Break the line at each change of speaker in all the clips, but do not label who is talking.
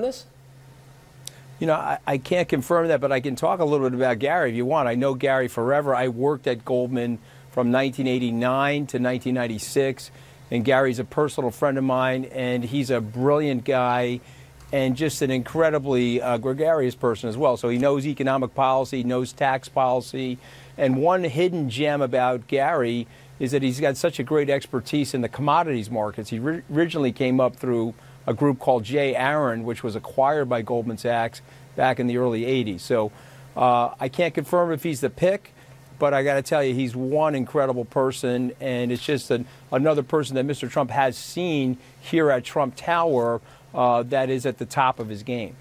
this?
You know, I can't confirm that, but I can talk a little bit about Gary if you want. I know Gary forever. I worked at Goldman from 1989 to 1996, and Gary's a personal friend of mine, and he's a brilliant guy and just an incredibly gregarious person as well. So he knows economic policy, knows tax policy, and one hidden gem about Gary is that he's got such a great expertise in the commodities markets. He originally came up through a group called J. Aron, which was acquired by Goldman Sachs back in the early 80s. So I can't confirm if he's the pick, but I got to tell you, he's one incredible person, and it's just another person that Mr. Trump has seen here at Trump Tower that is at the top of his game.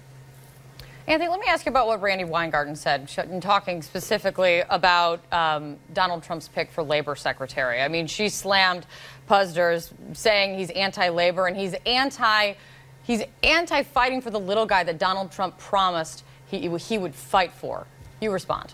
Anthony, let me ask you about what Randi Weingarten said, in talking specifically about Donald Trump's pick for labor secretary. I mean, she slammed Puzder's, saying he's anti-labor and he's anti-fighting for the little guy that Donald Trump promised he would fight for. You respond.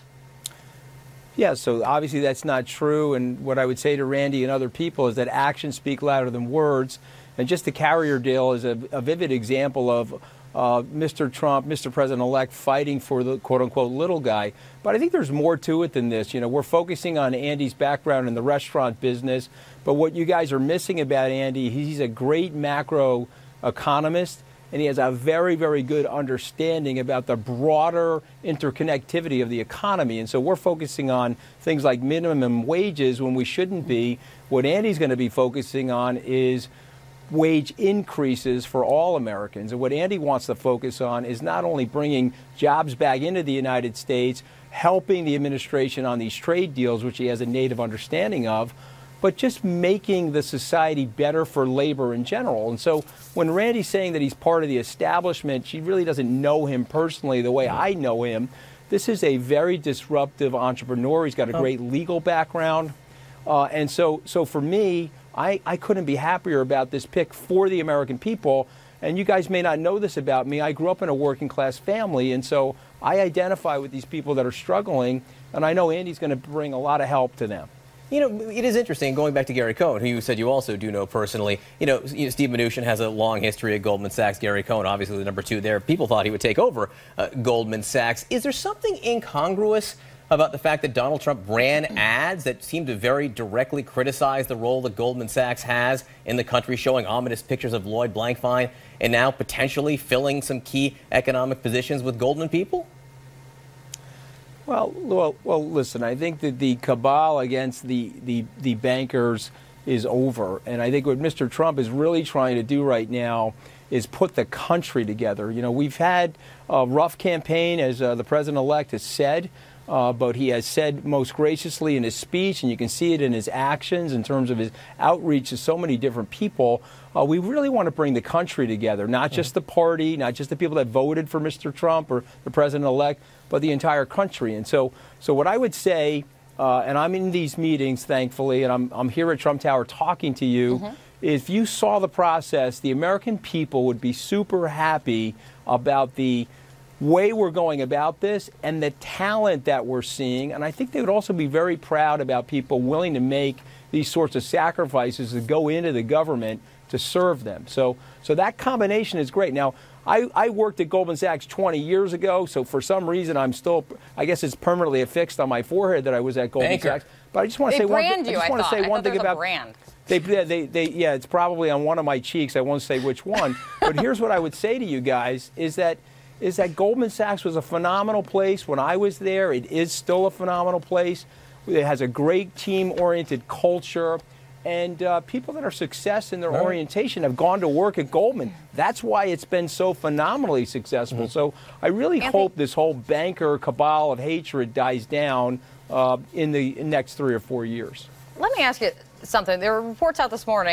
Yeah, so obviously that's not true. And what I would say to Randi and other people is that actions speak louder than words. And just the Carrier deal is a vivid example of Mr. Trump, Mr. President-elect, fighting for the quote-unquote little guy. But I think there's more to it than this. You know, we're focusing on Andy's background in the restaurant business, but what you guys are missing about Andy, he's a great macro economist, and he has a very, very good understanding about the broader interconnectivity of the economy. And so we're focusing on things like minimum wages when we shouldn't be. What Andy's going to be focusing on is wage increases for all Americans. And what Andy wants to focus on is not only bringing jobs back into the United States, helping the administration on these trade deals, which he has a native understanding of, but just making the society better for labor in general. And so when Randi's saying that he's part of the establishment, she really doesn't know him personally the way I know him. This is a very disruptive entrepreneur. He's got a great legal background. And so for me, I couldn't be happier about this pick for the American people. And you guys may not know this about me. I grew up in a working class family, and so I identify with these people that are struggling, and I know Andy's going to bring a lot of help to them.
You know, it is interesting, going back to Gary Cohn, who you said you also do know personally. You know, Steve Mnuchin has a long history at Goldman Sachs. Gary Cohn, obviously the number 2 there. People thought he would take over Goldman Sachs. Is there something incongruous about the fact that Donald Trump ran ads that seem to very directly criticize the role that Goldman Sachs has in the country, showing ominous pictures of Lloyd Blankfein, and now potentially filling some key economic positions with Goldman people?
Well, listen, I think that the cabal against the bankers is over. And I think what Mr. Trump is really trying to do right now is put the country together. You know, we've had a rough campaign, as the president-elect has said, but he has said most graciously in his speech, and you can see it in his actions in terms of his outreach to so many different people. We really want to bring the country together, not just the party, not just the people that voted for Mr. Trump or the president-elect, but the entire country. And so what I would say, and I'm in these meetings, thankfully, and I'm here at Trump Tower talking to you, if you saw the process, the American people would be super happy about the way we're going about this and the talent that we're seeing. And I think they would also be very proud about people willing to make these sorts of sacrifices to go into the government to serve them. So that combination is great. Now, I worked at Goldman Sachs 20 years ago, so for some reason I'm still, I guess it's permanently affixed on my forehead that I was at Goldman Sachs. But I just want to say one thing. I just want to say one thing about
brand.
Yeah, it's probably on one of my cheeks. I won't say which one. But here's what I would say to you guys is that Goldman Sachs was a phenomenal place when I was there. It is still a phenomenal place. It has a great team-oriented culture. And people that are success in their orientation have gone to work at Goldman. That's why it's been so phenomenally successful. So I really hope this whole banker cabal of hatred dies down in the next 3 or 4 years.
Let me ask you something. There were reports out this morning